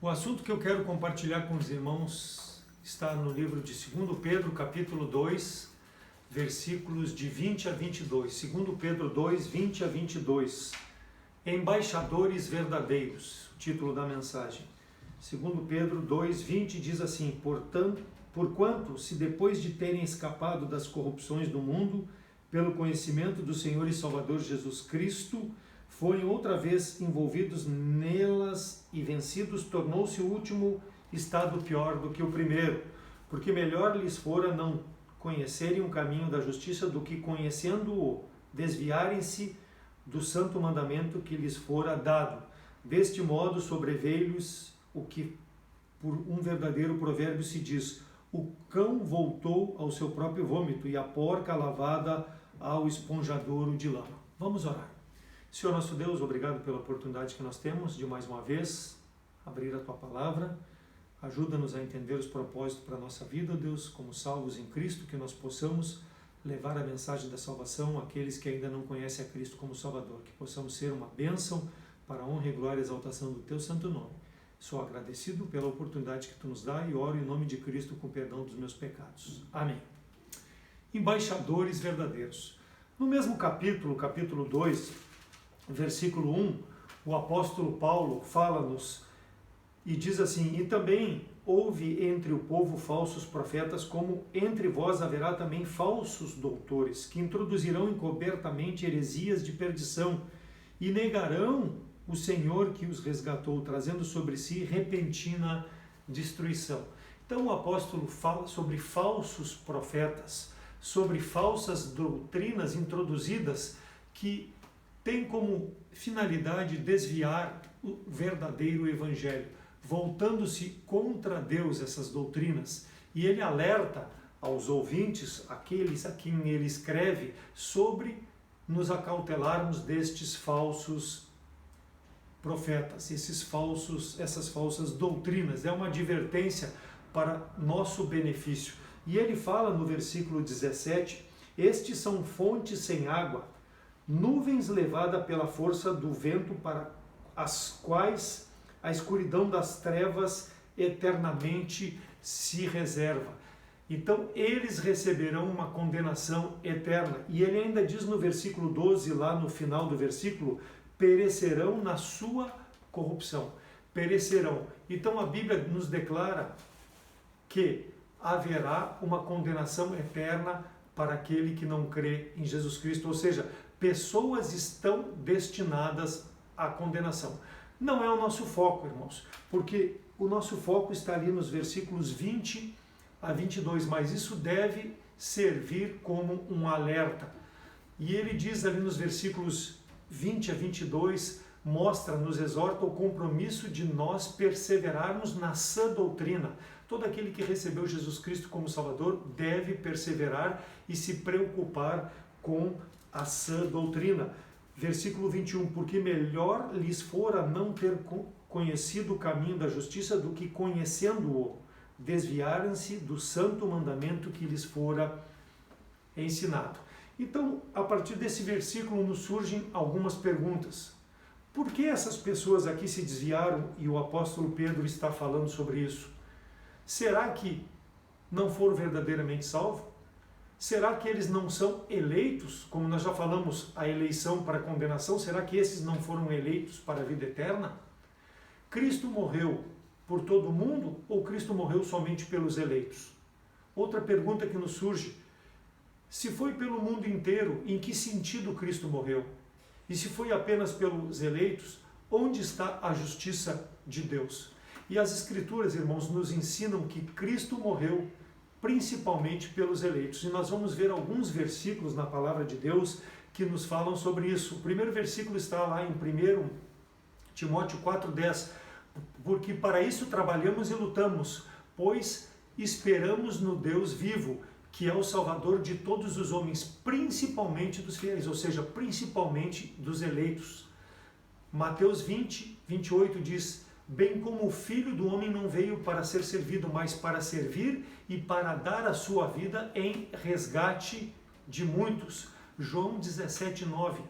O assunto que eu quero compartilhar com os irmãos está no livro de 2 Pedro, capítulo 2, versículos de 20 a 22. 2 Pedro 2, 20 a 22. Embaixadores verdadeiros, o título da mensagem. 2 Pedro 2, 20 diz assim: Porquanto, se depois de terem escapado das corrupções do mundo, pelo conhecimento do Senhor e Salvador Jesus Cristo, forem outra vez envolvidos nelas e vencidos, tornou-se o último estado pior do que o primeiro, porque melhor lhes fora não conhecerem o caminho da justiça do que, conhecendo-o, desviarem-se do santo mandamento que lhes fora dado. Deste modo sobreveio-lhes o que por um verdadeiro provérbio se diz: o cão voltou ao seu próprio vômito e a porca lavada ao esponjadouro de lama. Vamos orar. Senhor nosso Deus, obrigado pela oportunidade que nós temos de mais uma vez abrir a Tua Palavra. Ajuda-nos a entender os propósitos para a nossa vida, Deus, como salvos em Cristo, que nós possamos levar a mensagem da salvação àqueles que ainda não conhecem a Cristo como Salvador, que possamos ser uma bênção para a honra e glória e exaltação do Teu santo nome. Sou agradecido pela oportunidade que Tu nos dá e oro em nome de Cristo com perdão dos meus pecados. Amém. Embaixadores verdadeiros. No mesmo capítulo 2, versículo 1, o apóstolo Paulo fala-nos e diz assim: E também houve entre o povo falsos profetas, como entre vós haverá também falsos doutores, que introduzirão encobertamente heresias de perdição e negarão o Senhor que os resgatou, trazendo sobre si repentina destruição. Então o apóstolo fala sobre falsos profetas, sobre falsas doutrinas introduzidas que tem como finalidade desviar o verdadeiro evangelho, voltando-se contra Deus essas doutrinas. E ele alerta aos ouvintes, aqueles a quem ele escreve, sobre nos acautelarmos destes falsos profetas, essas falsas doutrinas. É uma advertência para nosso benefício. E ele fala no versículo 17: estes são fontes sem água, nuvens levada pela força do vento, para as quais a escuridão das trevas eternamente se reserva. Então eles receberão uma condenação eterna. E ele ainda diz no versículo 12, lá no final do versículo: perecerão na sua corrupção. Perecerão. Então a Bíblia nos declara que haverá uma condenação eterna para aquele que não crê em Jesus Cristo, ou seja, pessoas estão destinadas à condenação. Não é o nosso foco, irmãos, porque o nosso foco está ali nos versículos 20 a 22, mas isso deve servir como um alerta. E ele diz ali nos versículos 20 a 22, nos exorta o compromisso de nós perseverarmos na sã doutrina. Todo aquele que recebeu Jesus Cristo como Salvador deve perseverar e se preocupar com a sã doutrina. Versículo 21, porque melhor lhes fora não ter conhecido o caminho da justiça do que, conhecendo-o, desviarem-se do santo mandamento que lhes fora ensinado. Então, a partir desse versículo nos surgem algumas perguntas. Por que essas pessoas aqui se desviaram e o apóstolo Pedro está falando sobre isso? Será que não foram verdadeiramente salvos? Será que eles não são eleitos? Como nós já falamos, a eleição para a condenação, será que esses não foram eleitos para a vida eterna? Cristo morreu por todo mundo ou Cristo morreu somente pelos eleitos? Outra pergunta que nos surge: se foi pelo mundo inteiro, em que sentido Cristo morreu? E se foi apenas pelos eleitos, onde está a justiça de Deus? E as Escrituras, irmãos, nos ensinam que Cristo morreu principalmente pelos eleitos. E nós vamos ver alguns versículos na palavra de Deus que nos falam sobre isso. O primeiro versículo está lá em 1 Timóteo 4,10. Porque para isso trabalhamos e lutamos, pois esperamos no Deus vivo, que é o Salvador de todos os homens, principalmente dos fiéis, ou seja, principalmente dos eleitos. Mateus 20, 28 diz: bem como o Filho do Homem não veio para ser servido, mas para servir e para dar a sua vida em resgate de muitos. João 17, 9.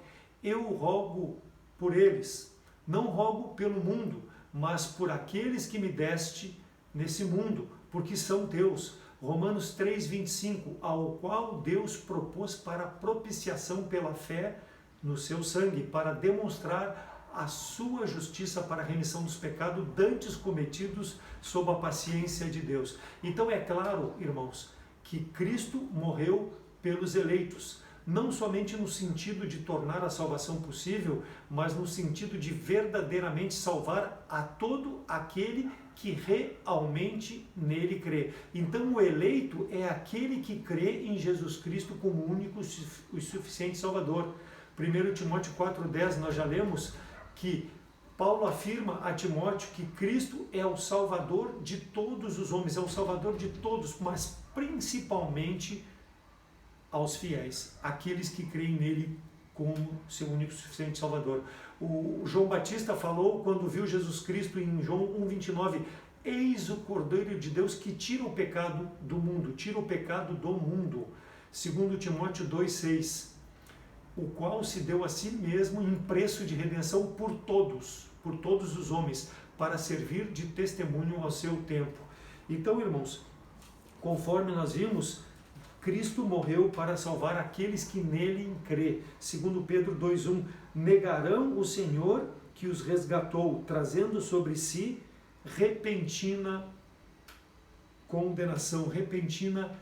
Eu rogo por eles, não rogo pelo mundo, mas por aqueles que me deste nesse mundo, porque são teus. Romanos 3:25, ao qual Deus propôs para propiciação pela fé no seu sangue, para demonstrar a sua justiça para a remissão dos pecados dantes cometidos sob a paciência de Deus. Então é claro, irmãos, que Cristo morreu pelos eleitos, não somente no sentido de tornar a salvação possível, mas no sentido de verdadeiramente salvar a todo aquele que realmente nele crê. Então o eleito é aquele que crê em Jesus Cristo como único e suficiente Salvador. 1 Timóteo 4,10 nós já lemos que Paulo afirma a Timóteo que Cristo é o Salvador de todos os homens, é o Salvador de todos, mas principalmente aos fiéis, aqueles que creem nele como seu único e suficiente Salvador. O João Batista falou quando viu Jesus Cristo em João 1,29, eis o Cordeiro de Deus que tira o pecado do mundo, tira o pecado do mundo. 2 Timóteo 2,6, o qual se deu a si mesmo em preço de redenção por todos os homens, para servir de testemunho ao seu tempo. Então, irmãos, conforme nós vimos, Cristo morreu para salvar aqueles que nele crê. 2 Pedro 2,1, negarão o Senhor que os resgatou, trazendo sobre si repentina condenação, repentina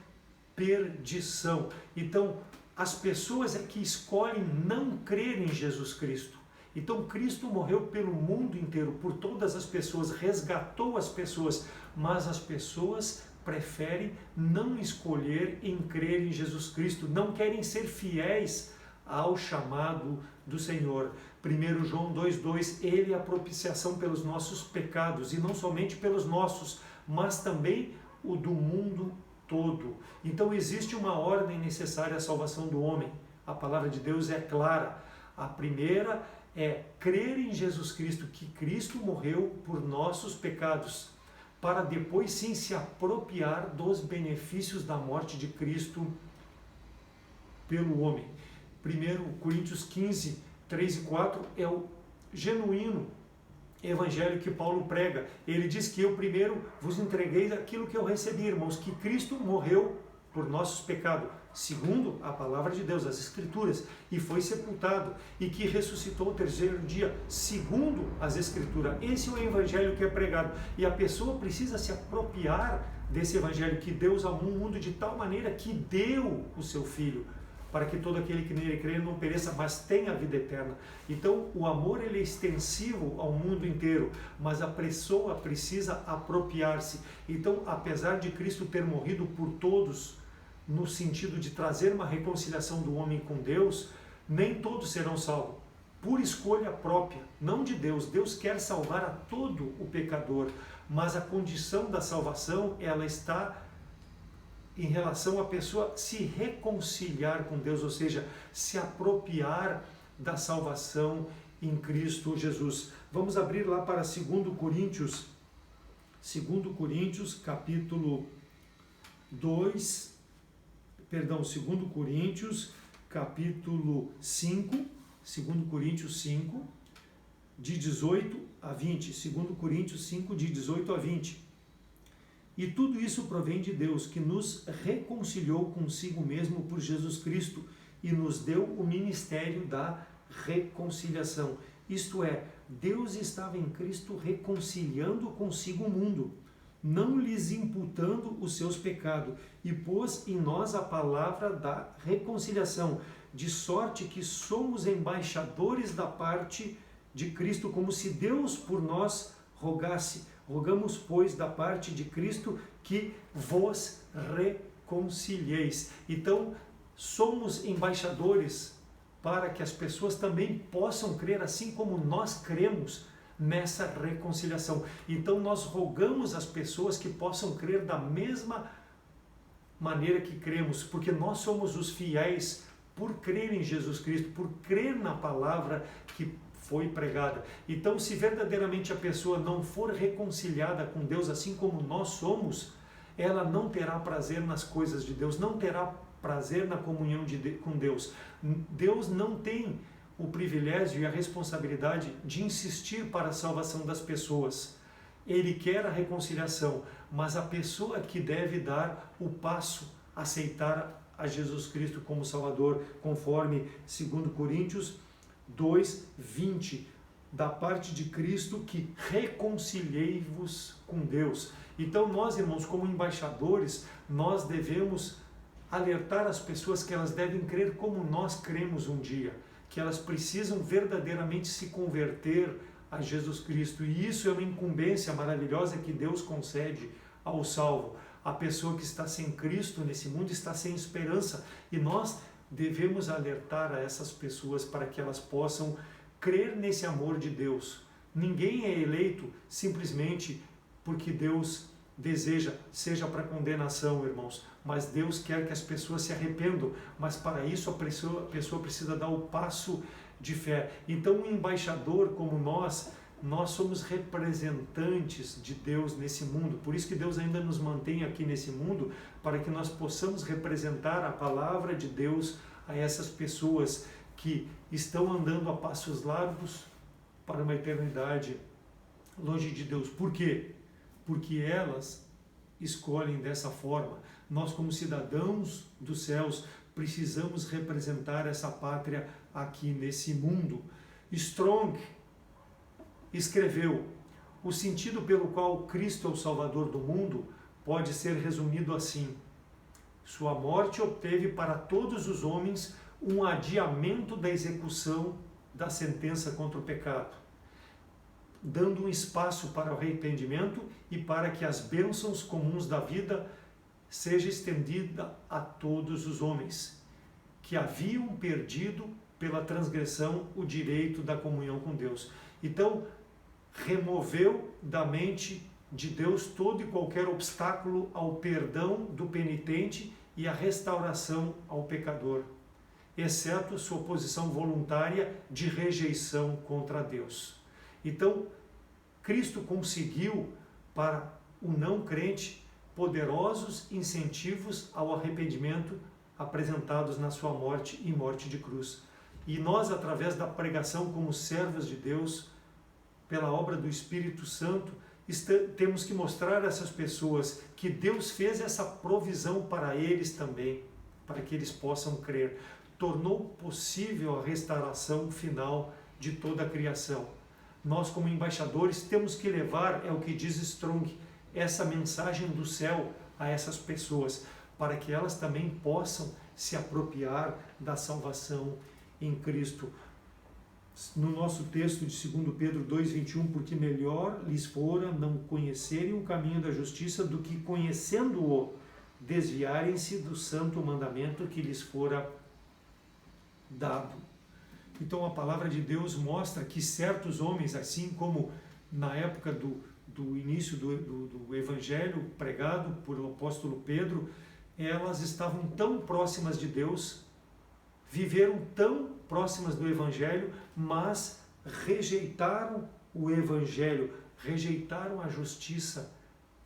perdição. Então, as pessoas é que escolhem não crer em Jesus Cristo. Então, Cristo morreu pelo mundo inteiro, por todas as pessoas, resgatou as pessoas, mas as pessoas preferem não escolher em crer em Jesus Cristo, não querem ser fiéis ao chamado do Senhor. 1 João 2,2, ele é a propiciação pelos nossos pecados, e não somente pelos nossos, mas também o do mundo todo. Então existe uma ordem necessária à salvação do homem. A palavra de Deus é clara. A primeira é crer em Jesus Cristo, que Cristo morreu por nossos pecados, para depois sim se apropriar dos benefícios da morte de Cristo pelo homem. 1 Coríntios 15, 3 e 4 é o genuíno evangelho que Paulo prega. Ele diz que eu primeiro vos entreguei aquilo que eu recebi, irmãos, que Cristo morreu por nossos pecados, segundo a palavra de Deus, as Escrituras, e foi sepultado, e que ressuscitou ao terceiro dia, segundo as Escrituras. Esse é o evangelho que é pregado, e a pessoa precisa se apropriar desse evangelho, que Deus amou o mundo de tal maneira que deu o seu Filho, para que todo aquele que nele crê não pereça, mas tenha a vida eterna. Então, o amor ele é extensivo ao mundo inteiro, mas a pessoa precisa apropriar-se. Então, apesar de Cristo ter morrido por todos, no sentido de trazer uma reconciliação do homem com Deus, nem todos serão salvos, por escolha própria, não de Deus. Deus quer salvar a todo o pecador, mas a condição da salvação, ela está em relação à pessoa se reconciliar com Deus, ou seja, se apropriar da salvação em Cristo Jesus. Vamos abrir lá para 2 Coríntios, capítulo 2, 2 Coríntios, capítulo 5, 2 Coríntios 5, de 18 a 20, 2 Coríntios 5, de 18 a 20. E tudo isso provém de Deus, que nos reconciliou consigo mesmo por Jesus Cristo e nos deu o ministério da reconciliação. Isto é, Deus estava em Cristo reconciliando consigo o mundo, não lhes imputando os seus pecados, e pôs em nós a palavra da reconciliação, de sorte que somos embaixadores da parte de Cristo, como se Deus por nós rogasse. Rogamos, pois, da parte de Cristo que vos reconcilieis. Então, somos embaixadores para que as pessoas também possam crer, assim como nós cremos nessa reconciliação. Então, nós rogamos às pessoas que possam crer da mesma maneira que cremos, porque nós somos os fiéis por crer em Jesus Cristo, por crer na palavra que foi pregada. Então, se verdadeiramente a pessoa não for reconciliada com Deus, assim como nós somos, ela não terá prazer nas coisas de Deus, não terá prazer na comunhão com Deus. Deus não tem o privilégio e a responsabilidade de insistir para a salvação das pessoas. Ele quer a reconciliação, mas a pessoa que deve dar o passo, aceitar a Jesus Cristo como Salvador, conforme 2 Coríntios 2:20, da parte de Cristo, que reconciliei-vos com Deus. Então nós, irmãos, como embaixadores, nós devemos alertar as pessoas que elas devem crer como nós cremos um dia, que elas precisam verdadeiramente se converter a Jesus Cristo. E isso é uma incumbência maravilhosa que Deus concede ao salvo. A pessoa que está sem Cristo nesse mundo está sem esperança, e nós devemos alertar a essas pessoas para que elas possam crer nesse amor de Deus. Ninguém é eleito simplesmente porque Deus deseja, seja para condenação, irmãos, mas Deus quer que as pessoas se arrependam, mas para isso a pessoa precisa dar o passo de fé. Então, um embaixador como nós somos representantes de Deus nesse mundo. Por isso que Deus ainda nos mantém aqui nesse mundo, para que nós possamos representar a palavra de Deus a essas pessoas que estão andando a passos largos para uma eternidade longe de Deus. Por quê? Porque elas escolhem dessa forma. Nós, como cidadãos dos céus, precisamos representar essa pátria aqui nesse mundo. Strong escreveu: o sentido pelo qual Cristo é o Salvador do mundo pode ser resumido assim: sua morte obteve para todos os homens um adiamento da execução da sentença contra o pecado, dando um espaço para o arrependimento e para que as bênçãos comuns da vida seja estendida a todos os homens que haviam perdido pela transgressão o direito da comunhão com Deus. Então, removeu da mente de Deus todo e qualquer obstáculo ao perdão do penitente e à restauração ao pecador, exceto sua posição voluntária de rejeição contra Deus. Então, Cristo conseguiu para o não crente poderosos incentivos ao arrependimento apresentados na sua morte e morte de cruz. E nós, através da pregação como servos de Deus, pela obra do Espírito Santo, temos que mostrar a essas pessoas que Deus fez essa provisão para eles também, para que eles possam crer. Tornou possível a restauração final de toda a criação. Nós, como embaixadores, temos que levar, é o que diz Strong, essa mensagem do céu a essas pessoas, para que elas também possam se apropriar da salvação em Cristo. No nosso texto de 2 Pedro 2:21, porque melhor lhes fora não conhecerem o caminho da justiça do que, conhecendo-o, desviarem-se do santo mandamento que lhes fora dado. Então a palavra de Deus mostra que certos homens, assim como na época do início do evangelho pregado por o apóstolo Pedro, elas estavam tão próximas de Deus, viveram tão próximas do evangelho, mas rejeitaram o evangelho, rejeitaram a justiça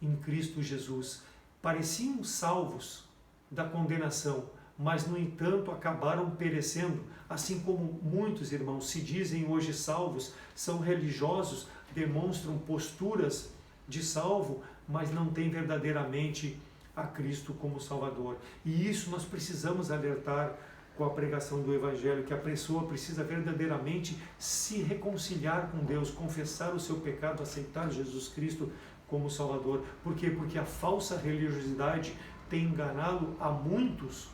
em Cristo Jesus. Pareciam salvos da condenação, mas, no entanto, acabaram perecendo, assim como muitos irmãos se dizem hoje salvos, são religiosos, demonstram posturas de salvo, mas não têm verdadeiramente a Cristo como Salvador. E isso nós precisamos alertar com a pregação do Evangelho, que a pessoa precisa verdadeiramente se reconciliar com Deus, confessar o seu pecado, aceitar Jesus Cristo como Salvador. Por quê? Porque a falsa religiosidade tem enganado a muitos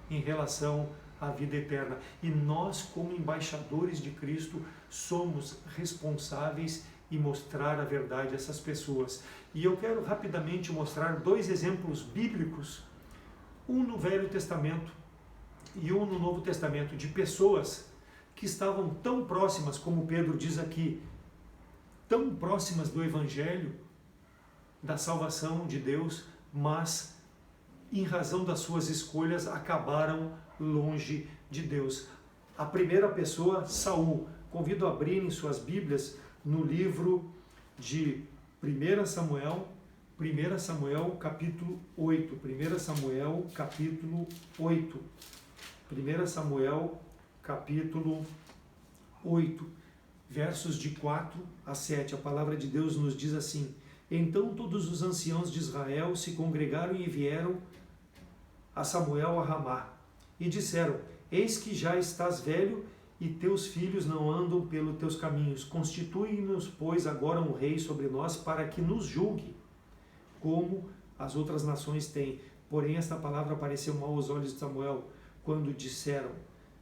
em relação à vida eterna. E nós, como embaixadores de Cristo, somos responsáveis em mostrar a verdade a essas pessoas. E eu quero rapidamente mostrar dois exemplos bíblicos, um no Velho Testamento e um no Novo Testamento, de pessoas que estavam tão próximas, como Pedro diz aqui, tão próximas do Evangelho, da salvação de Deus, mas em razão das suas escolhas, acabaram longe de Deus. A primeira pessoa, Saul. Convido a abrirem suas Bíblias no livro de 1 Samuel capítulo 8. 1 Samuel capítulo 8. 1 Samuel capítulo 8, versos de 4 a 7, a palavra de Deus nos diz assim: Então todos os anciãos de Israel se congregaram e vieram a Samuel a Ramá, e disseram: Eis que já estás velho, e teus filhos não andam pelos teus caminhos. Constitui-nos, pois, agora um rei sobre nós, para que nos julgue, como as outras nações têm. Porém, esta palavra pareceu mal aos olhos de Samuel, quando disseram: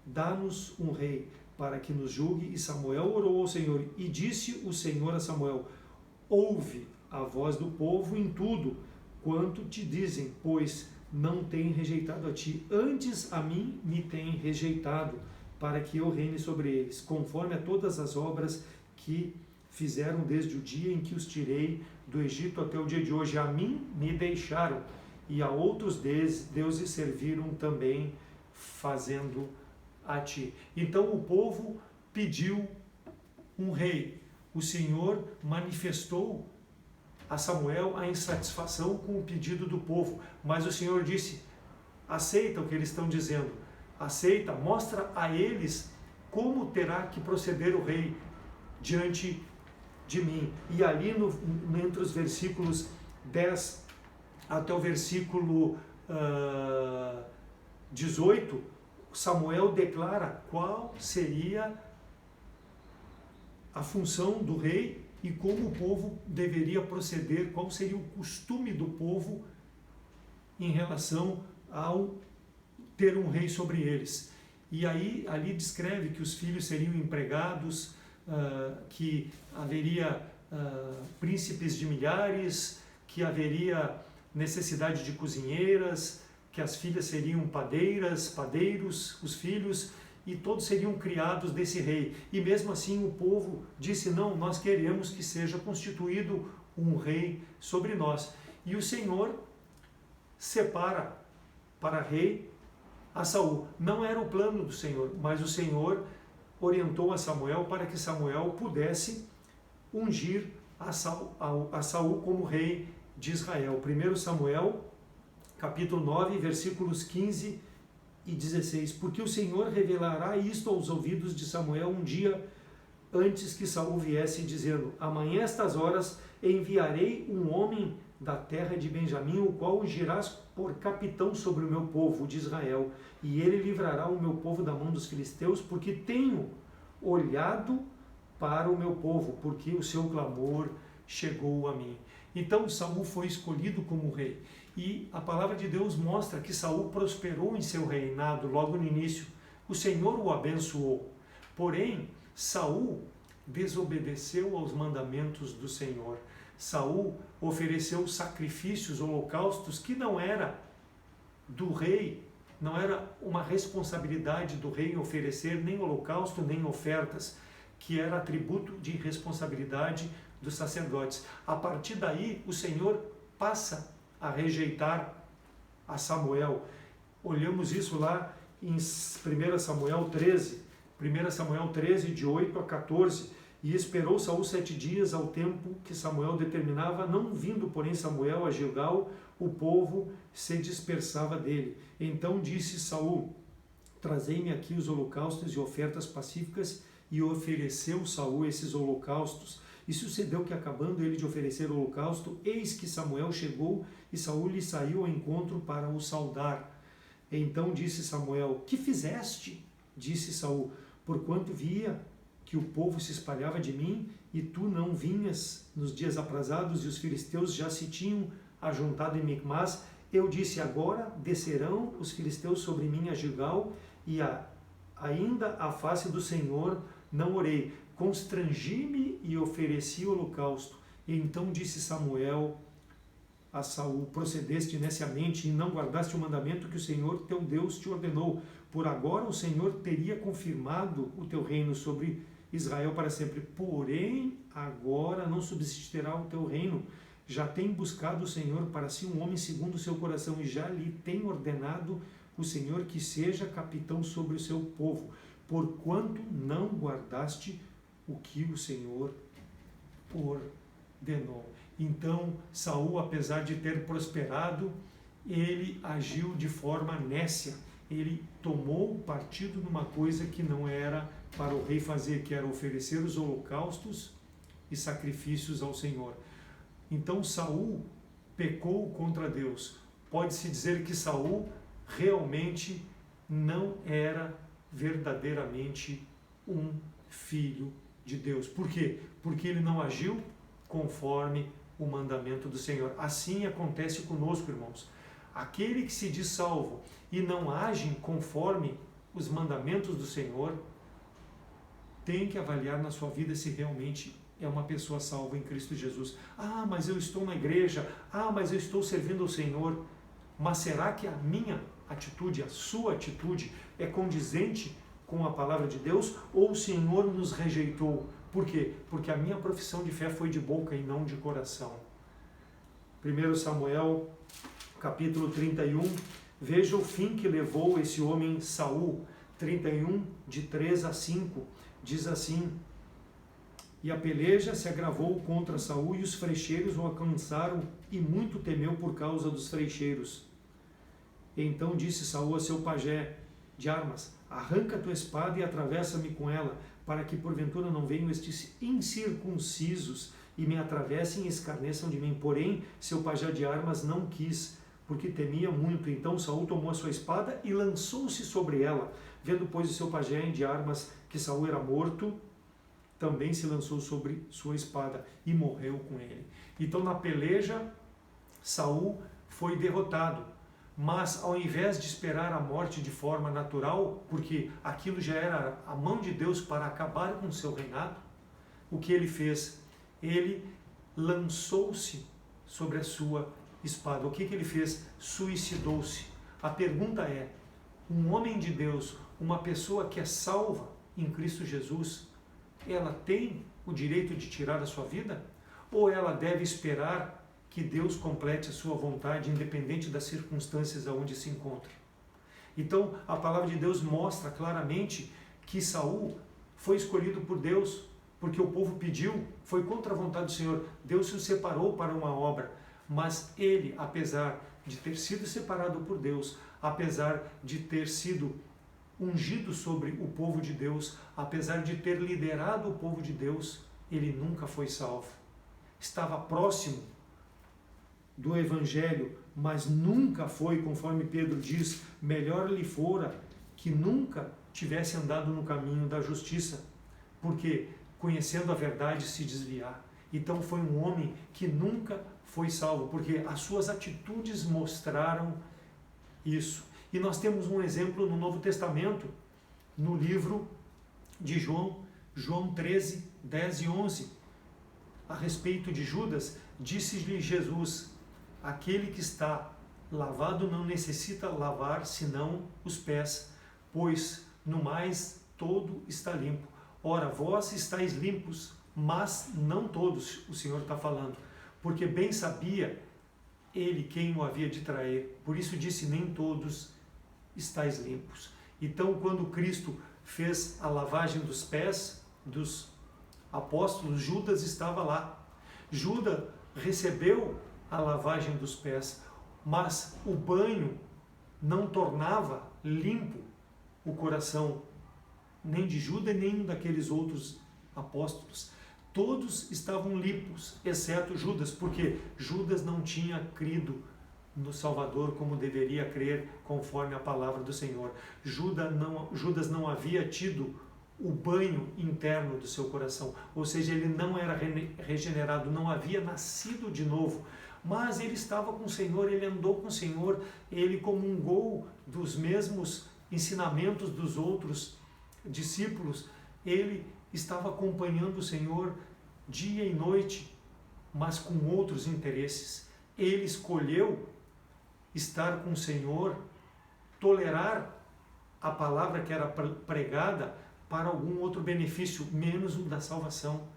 Dá-nos um rei, para que nos julgue. E Samuel orou ao Senhor, e disse o Senhor a Samuel: Ouve a voz do povo em tudo quanto te dizem, pois não têm rejeitado a ti, antes a mim me têm rejeitado, para que eu reine sobre eles, conforme a todas as obras que fizeram desde o dia em que os tirei do Egito até o dia de hoje. A mim me deixaram, e a outros deuses serviram também, fazendo a ti. Então o povo pediu um rei. O Senhor manifestou a Samuel a insatisfação com o pedido do povo, mas o Senhor disse: aceita o que eles estão dizendo, aceita, mostra a eles como terá que proceder o rei diante de mim. E ali entre os versículos 10 até o versículo 18, Samuel declara qual seria a função do rei e como o povo deveria proceder, qual seria o costume do povo em relação ao ter um rei sobre eles. E aí ali descreve que os filhos seriam empregados, que haveria príncipes de milhares, que haveria necessidade de cozinheiras, que as filhas seriam padeiros, os filhos, e todos seriam criados desse rei. E mesmo assim o povo disse: não, nós queremos que seja constituído um rei sobre nós. E o Senhor separa para rei a Saul. Não era o plano do Senhor, mas o Senhor orientou a Samuel para que Samuel pudesse ungir a Saul como rei de Israel. 1 Samuel, capítulo 9, versículos 15 e 16. Porque o Senhor revelará isto aos ouvidos de Samuel um dia antes que Saul viesse, dizendo: amanhã estas horas enviarei um homem da terra de Benjamim, o qual ungirás por capitão sobre o meu povo de Israel, e ele livrará o meu povo da mão dos filisteus, porque tenho olhado para o meu povo, porque o seu clamor chegou a mim. Então Saul foi escolhido como rei, e a palavra de Deus mostra que Saul prosperou em seu reinado logo no início. O Senhor o abençoou. Porém, Saul desobedeceu aos mandamentos do Senhor. Saul ofereceu sacrifícios, holocaustos, que não era do rei, não era uma responsabilidade do rei oferecer nem holocausto, nem ofertas, que era atributo de responsabilidade dos sacerdotes. A partir daí, o Senhor passa a rejeitar a Samuel. Olhamos isso lá em 1 Samuel 13, 1 Samuel 13, de 8 a 14. E esperou Saul 7 dias ao tempo que Samuel determinava, não vindo, porém, Samuel a Gilgal, o povo se dispersava dele. Então disse Saul: trazei-me aqui os holocaustos e ofertas pacíficas, e ofereceu Saul esses holocaustos. E sucedeu que, acabando ele de oferecer o holocausto, eis que Samuel chegou, e Saul lhe saiu ao encontro para o saudar. Então disse Samuel: que fizeste? Disse Saul: porquanto via que o povo se espalhava de mim, e tu não vinhas nos dias aprazados, e os filisteus já se tinham ajuntado em Micmas, eu disse: agora descerão os filisteus sobre mim a Gilgal, e ainda a face do Senhor não orei. Constrangi-me e ofereci o holocausto. E então disse Samuel a Saul: procedeste neciamente e não guardaste o mandamento que o Senhor teu Deus te ordenou. Por agora o Senhor teria confirmado o teu reino sobre Israel para sempre. Porém, agora não subsistirá o teu reino. Já tem buscado o Senhor para si um homem segundo o seu coração, e já lhe tem ordenado o Senhor que seja capitão sobre o seu povo, porquanto não guardaste o que o Senhor ordenou. Então, Saul, apesar de ter prosperado, ele agiu de forma nécia. Ele tomou partido numa coisa que não era para o rei fazer, que era oferecer os holocaustos e sacrifícios ao Senhor. Então Saul pecou contra Deus. Pode-se dizer que Saul realmente não era verdadeiramente um filho de Deus. Por quê? Porque ele não agiu conforme o mandamento do Senhor. Assim acontece conosco, irmãos. Aquele que se diz salvo e não age conforme os mandamentos do Senhor, tem que avaliar na sua vida se realmente é uma pessoa salva em Cristo Jesus. Ah, mas eu estou na igreja. Ah, mas eu estou servindo ao Senhor. Mas será que a minha atitude, a sua atitude, é condizente com a palavra de Deus? Ou o Senhor nos rejeitou? Por quê? Porque a minha profissão de fé foi de boca e não de coração. 1 Samuel, capítulo 31, veja o fim que levou esse homem Saul. 31, de 3 a 5, diz assim: E a peleja se agravou contra Saul, e os frecheiros o alcançaram, e muito temeu por causa dos frecheiros. Então disse Saul a seu pajé de armas: Arranca tua espada e atravessa-me com ela, para que porventura não venham estes incircuncisos e me atravessem e escarneçam de mim. Porém, seu pajé de armas não quis, porque temia muito. Então Saul tomou a sua espada e lançou-se sobre ela. Vendo, pois, o seu pajé de armas que Saul era morto, também se lançou sobre sua espada e morreu com ele. Então, na peleja, Saul foi derrotado. Mas, ao invés de esperar a morte de forma natural, porque aquilo já era a mão de Deus para acabar com o seu reinado, o que ele fez? Ele lançou-se sobre a sua espada. O que ele fez? Suicidou-se. A pergunta é: um homem de Deus, uma pessoa que é salva em Cristo Jesus, ela tem o direito de tirar a sua vida? Ou ela deve esperar que Deus complete a sua vontade, independente das circunstâncias aonde se encontra? Então, a palavra de Deus mostra claramente que Saul foi escolhido por Deus, porque o povo pediu, foi contra a vontade do Senhor. Deus o separou para uma obra, mas ele, apesar de ter sido separado por Deus, apesar de ter sido ungido sobre o povo de Deus, apesar de ter liderado o povo de Deus, ele nunca foi salvo. Estava próximo do Evangelho, mas nunca foi, conforme Pedro diz, melhor lhe fora que nunca tivesse andado no caminho da justiça, porque conhecendo a verdade se desviar. Então foi um homem que nunca foi salvo, porque as suas atitudes mostraram isso. E nós temos um exemplo no Novo Testamento, no livro de João 13, 10 e 11. A respeito de Judas, disse-lhe Jesus: aquele que está lavado não necessita lavar senão os pés, pois no mais todo está limpo. Ora, vós estáis limpos, mas não todos, o Senhor está falando, porque bem sabia ele quem o havia de trair. Por isso disse: nem todos estáis limpos. Então, quando Cristo fez a lavagem dos pés dos apóstolos, Judas estava lá. Judas recebeu a lavagem dos pés, mas o banho não tornava limpo o coração, nem de Judas, nem daqueles outros apóstolos. Todos estavam limpos, exceto Judas, porque Judas não tinha crido no Salvador como deveria crer, conforme a palavra do Senhor. Judas não havia tido o banho interno do seu coração, ou seja, ele não era regenerado, não havia nascido de novo, mas ele estava com o Senhor, ele andou com o Senhor, ele comungou dos mesmos ensinamentos dos outros discípulos, ele estava acompanhando o Senhor dia e noite, mas com outros interesses. Ele escolheu estar com o Senhor, tolerar a palavra que era pregada para algum outro benefício, menos o da salvação.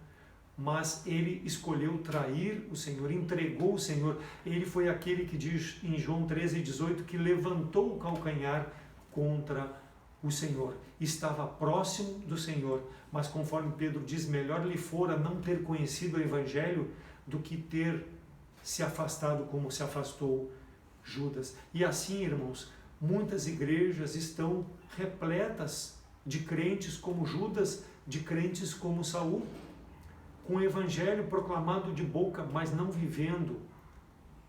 Mas ele escolheu trair o Senhor, entregou o Senhor. Ele foi aquele que diz em João 13:18 que levantou o calcanhar contra o Senhor. Estava próximo do Senhor, mas conforme Pedro diz, melhor lhe fora não ter conhecido o Evangelho do que ter se afastado como se afastou Judas. E assim, irmãos, muitas igrejas estão repletas de crentes como Judas, de crentes como Saul, com o evangelho proclamado de boca, mas não vivendo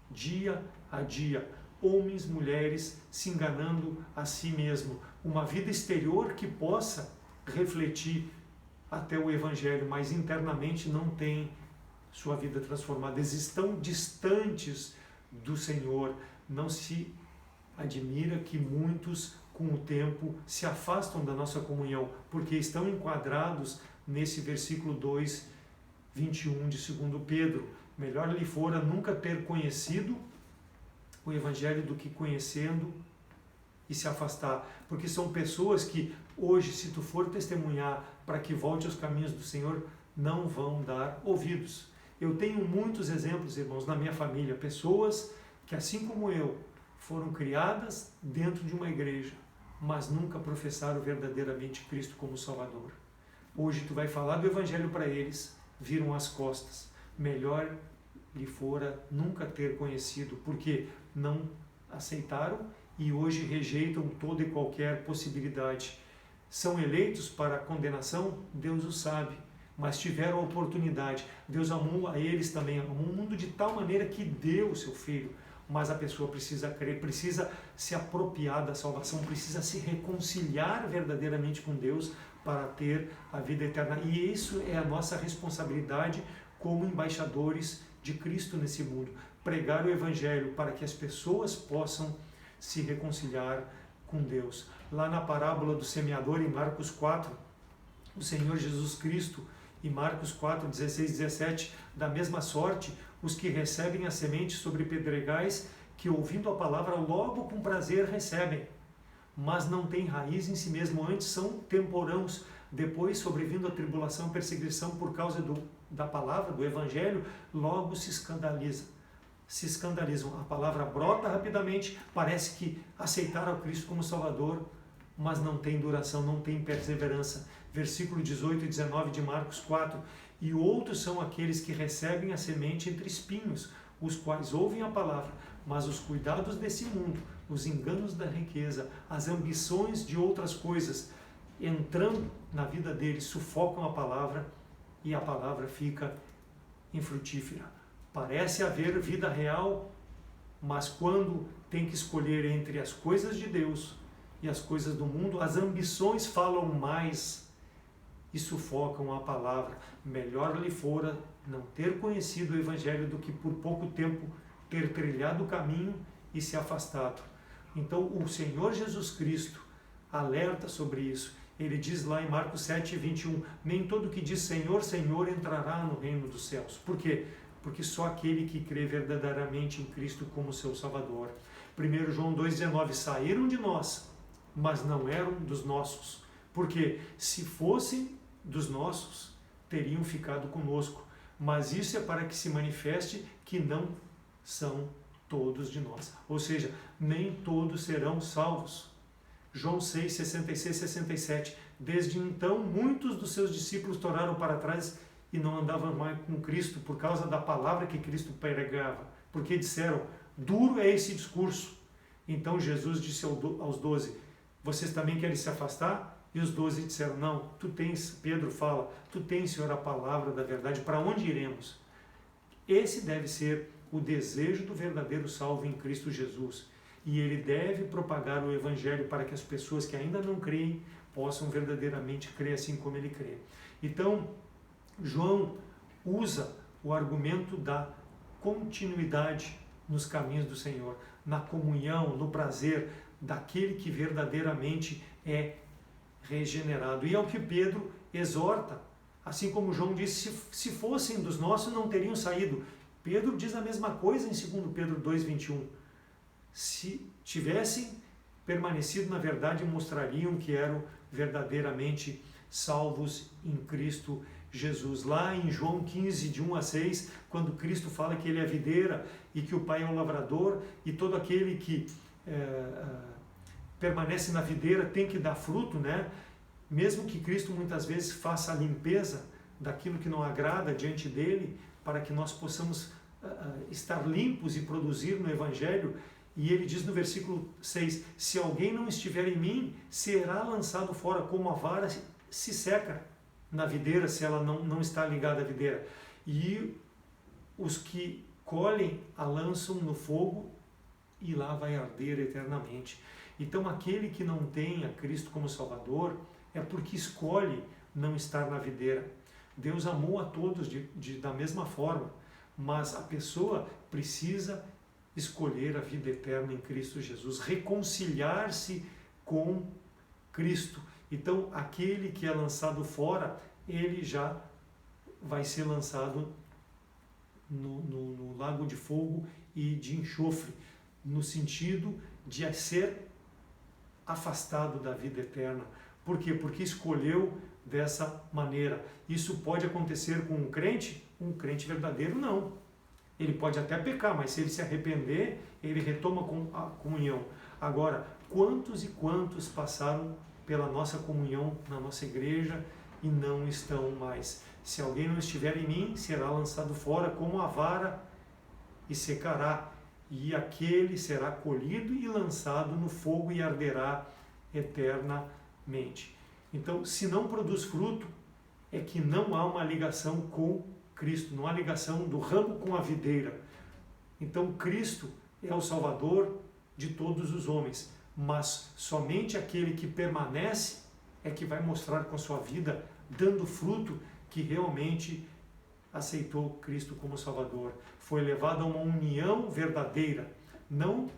dia a dia. Homens, mulheres se enganando a si mesmo. Uma vida exterior que possa refletir até o evangelho, mas internamente não tem sua vida transformada. Eles estão distantes do Senhor. Não se admira que muitos, com o tempo, se afastam da nossa comunhão, porque estão enquadrados nesse versículo 2, 21 de 2 Pedro. Melhor lhe fora nunca ter conhecido o evangelho do que conhecendo e se afastar, porque são pessoas que hoje, se tu for testemunhar para que volte aos caminhos do Senhor, não vão dar ouvidos. Eu tenho muitos exemplos, irmãos, na minha família, pessoas que, assim como eu, foram criadas dentro de uma igreja, mas nunca professaram verdadeiramente Cristo como Salvador. Hoje tu vai falar do evangelho para eles, viram as costas. Melhor lhe fora nunca ter conhecido, porque não aceitaram e hoje rejeitam toda e qualquer possibilidade. São eleitos para a condenação? Deus o sabe, mas tiveram a oportunidade. Deus amou a eles também, amou o mundo de tal maneira que deu o seu Filho, mas a pessoa precisa crer, precisa se apropriar da salvação, precisa se reconciliar verdadeiramente com Deus para ter a vida eterna. E isso é a nossa responsabilidade como embaixadores de Cristo nesse mundo. Pregar o Evangelho para que as pessoas possam se reconciliar com Deus. Lá na parábola do semeador, em Marcos 4, o Senhor Jesus Cristo, em Marcos 4, 16, 17, da mesma sorte, os que recebem a semente sobre pedregais, que ouvindo a palavra logo com prazer recebem, mas não têm raiz em si mesmo, antes são temporãos, depois sobrevindo a tribulação e perseguição por causa da palavra, do Evangelho, logo se escandalizam. A palavra brota rapidamente, parece que aceitaram a Cristo como Salvador, mas não tem duração, não tem perseverança. Versículo 18 e 19 de Marcos 4. E outros são aqueles que recebem a semente entre espinhos, os quais ouvem a palavra, mas os cuidados desse mundo, os enganos da riqueza, as ambições de outras coisas, entrando na vida deles, sufocam a palavra e a palavra fica infrutífera. Parece haver vida real, mas quando tem que escolher entre as coisas de Deus e as coisas do mundo, as ambições falam mais e sufocam a palavra. Melhor lhe fora não ter conhecido o Evangelho do que por pouco tempo ter trilhado o caminho e se afastado. Então o Senhor Jesus Cristo alerta sobre isso. Ele diz lá em Marcos 7, 21, nem todo que diz Senhor, Senhor entrará no reino dos céus. Por quê? Porque só aquele que crê verdadeiramente em Cristo como seu Salvador. 1 João 2,19, saíram de nós, mas não eram dos nossos. Porque se fossem dos nossos, teriam ficado conosco. Mas isso é para que se manifeste que não são todos de nós. Ou seja, nem todos serão salvos. João 6, 66, 67. Desde então, muitos dos seus discípulos tornaram para trás e não andavam mais com Cristo por causa da palavra que Cristo pregava. Porque disseram, duro é esse discurso. Então Jesus disse aos 12, vocês também querem se afastar? E os 12 disseram, não, tu tens, Pedro fala, tu tens, Senhor, a palavra da verdade, para onde iremos? Esse deve ser o desejo do verdadeiro salvo em Cristo Jesus. E ele deve propagar o Evangelho para que as pessoas que ainda não creem possam verdadeiramente crer assim como ele crê. Então, João usa o argumento da continuidade nos caminhos do Senhor, na comunhão, no prazer daquele que verdadeiramente é regenerado. E é o que Pedro exorta, assim como João disse, se fossem dos nossos não teriam saído. Pedro diz a mesma coisa em 2 Pedro 2,21. Se tivessem permanecido na verdade, mostrariam que eram verdadeiramente salvos em Cristo Jesus. Lá em João 15, de 1 a 6, quando Cristo fala que ele é a videira e que o Pai é o lavrador, e todo aquele que permanece na videira tem que dar fruto, né? Mesmo que Cristo muitas vezes faça a limpeza daquilo que não agrada diante dele, para que nós possamos estar limpos e produzir no Evangelho, E ele diz no versículo 6, se alguém não estiver em mim, será lançado fora como a vara se seca na videira, se ela não está ligada à videira. E os que colhem a lançam no fogo e lá vai arder eternamente. Então aquele que não tem a Cristo como Salvador é porque escolhe não estar na videira. Deus amou a todos da mesma forma, mas a pessoa precisa escolher a vida eterna em Cristo Jesus, reconciliar-se com Cristo. Então aquele que é lançado fora, ele já vai ser lançado no lago de fogo e de enxofre, no sentido de ser afastado da vida eterna. Por quê? Porque escolheu dessa maneira. Isso pode acontecer com um crente verdadeiro não. Ele pode até pecar, mas se ele se arrepender, ele retoma a comunhão. Agora, quantos e quantos passaram pela nossa comunhão na nossa igreja e não estão mais? Se alguém não estiver em mim, será lançado fora como a vara e secará, e aquele será colhido e lançado no fogo e arderá eternamente. Então, se não produz fruto, é que não há uma ligação com Cristo, não há ligação do ramo com a videira. Então, Cristo é o Salvador de todos os homens, mas somente aquele que permanece é que vai mostrar com a sua vida, dando fruto, que realmente aceitou Cristo como Salvador. Foi levado a uma união verdadeira, não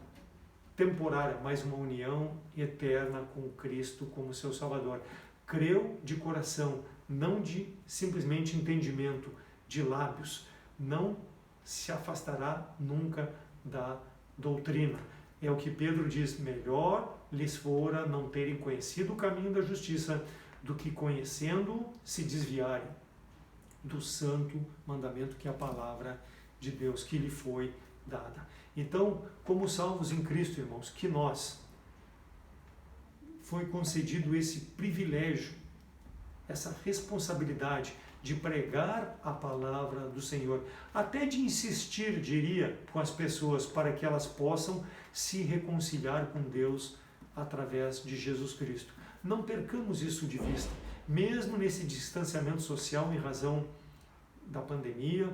temporária, mas uma união eterna com Cristo como seu Salvador. Creu de coração, não de simplesmente entendimento, de lábios. Não se afastará nunca da doutrina. É o que Pedro diz, melhor lhes fora não terem conhecido o caminho da justiça do que conhecendo se desviarem do santo mandamento que é a palavra de Deus que lhe foi dada. Então, como salvos em Cristo, irmãos, que nós foi concedido esse privilégio, essa responsabilidade de pregar a palavra do Senhor, até de insistir, diria, com as pessoas para que elas possam se reconciliar com Deus através de Jesus Cristo. Não percamos isso de vista, mesmo nesse distanciamento social em razão da pandemia,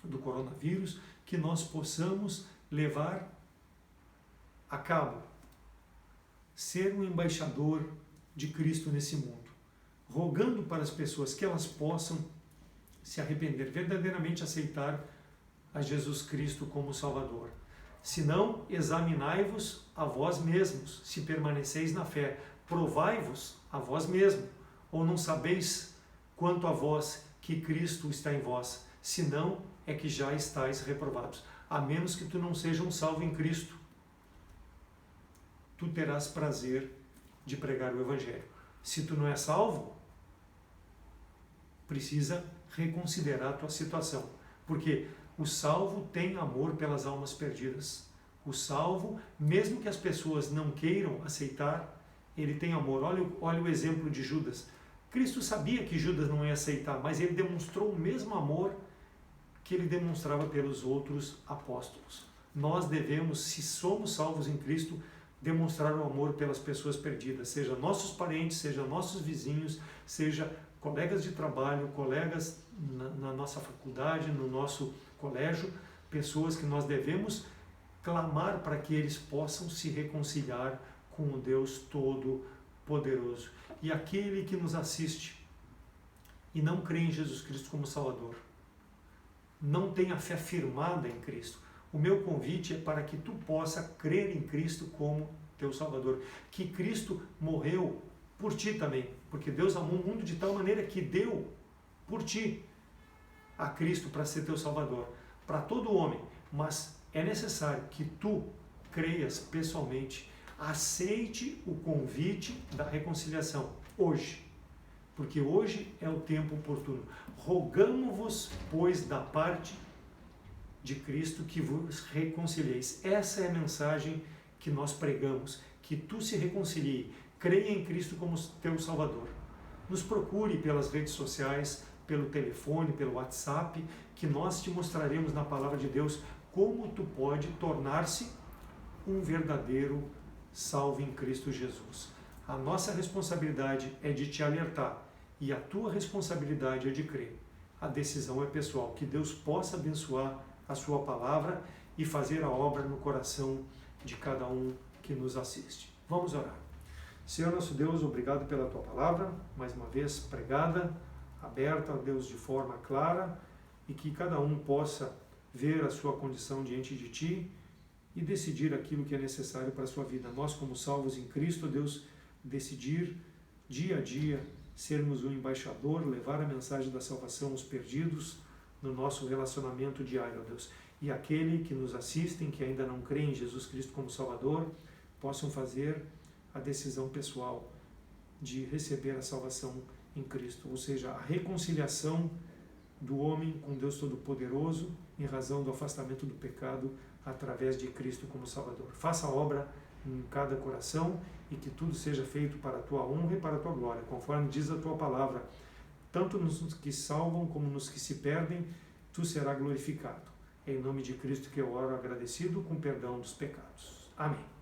do coronavírus, que nós possamos levar a cabo, ser um embaixador de Cristo nesse mundo, rogando para as pessoas que elas possam se arrepender, verdadeiramente aceitar a Jesus Cristo como Salvador. Se não, examinai-vos a vós mesmos, se permaneceis na fé. Provai-vos a vós mesmos, ou não sabeis quanto a vós que Cristo está em vós, senão é que já estáis reprovados. A menos que tu não seja um salvo em Cristo, tu terás prazer de pregar o Evangelho. Se tu não é salvo, precisa reconsiderar a tua situação, porque o salvo tem amor pelas almas perdidas. O salvo, mesmo que as pessoas não queiram aceitar, ele tem amor. Olha o exemplo de Judas. Cristo sabia que Judas não ia aceitar, mas ele demonstrou o mesmo amor que ele demonstrava pelos outros apóstolos. Nós devemos, se somos salvos em Cristo, demonstrar o amor pelas pessoas perdidas, seja nossos parentes, seja nossos vizinhos, seja colegas de trabalho, colegas na nossa faculdade, no nosso colégio, pessoas que nós devemos clamar para que eles possam se reconciliar com o Deus Todo-Poderoso. E aquele que nos assiste e não crê em Jesus Cristo como Salvador, não tem a fé firmada em Cristo, o meu convite é para que tu possa crer em Cristo como teu Salvador, que Cristo morreu por ti também, porque Deus amou o mundo de tal maneira que deu por ti a Cristo para ser teu Salvador, para todo homem, mas é necessário que tu creias pessoalmente, aceite o convite da reconciliação hoje, porque hoje é o tempo oportuno. Rogamo-vos, pois, da parte de Cristo que vos reconcilieis. Essa é a mensagem que nós pregamos, que tu se reconcilie, creia em Cristo como teu Salvador. Nos procure pelas redes sociais, pelo telefone, pelo WhatsApp, que nós te mostraremos na Palavra de Deus como tu pode tornar-se um verdadeiro salvo em Cristo Jesus. A nossa responsabilidade é de te alertar e a tua responsabilidade é de crer. A decisão é pessoal. Que Deus possa abençoar a sua palavra e fazer a obra no coração de cada um que nos assiste. Vamos orar. Senhor nosso Deus, obrigado pela tua palavra, mais uma vez pregada, aberta, Deus, de forma clara, e que cada um possa ver a sua condição diante de ti e decidir aquilo que é necessário para a sua vida. Nós, como salvos em Cristo, Deus, decidir dia a dia sermos um embaixador, levar a mensagem da salvação aos perdidos no nosso relacionamento diário, Deus. E aquele que nos assistem, que ainda não creem em Jesus Cristo como Salvador, possam fazer a decisão pessoal de receber a salvação em Cristo, ou seja, a reconciliação do homem com Deus Todo-Poderoso em razão do afastamento do pecado através de Cristo como Salvador. Faça a obra em cada coração e que tudo seja feito para a tua honra e para a tua glória, conforme diz a tua palavra. Tanto nos que salvam como nos que se perdem, tu serás glorificado. É em nome de Cristo que eu oro agradecido, com perdão dos pecados. Amém.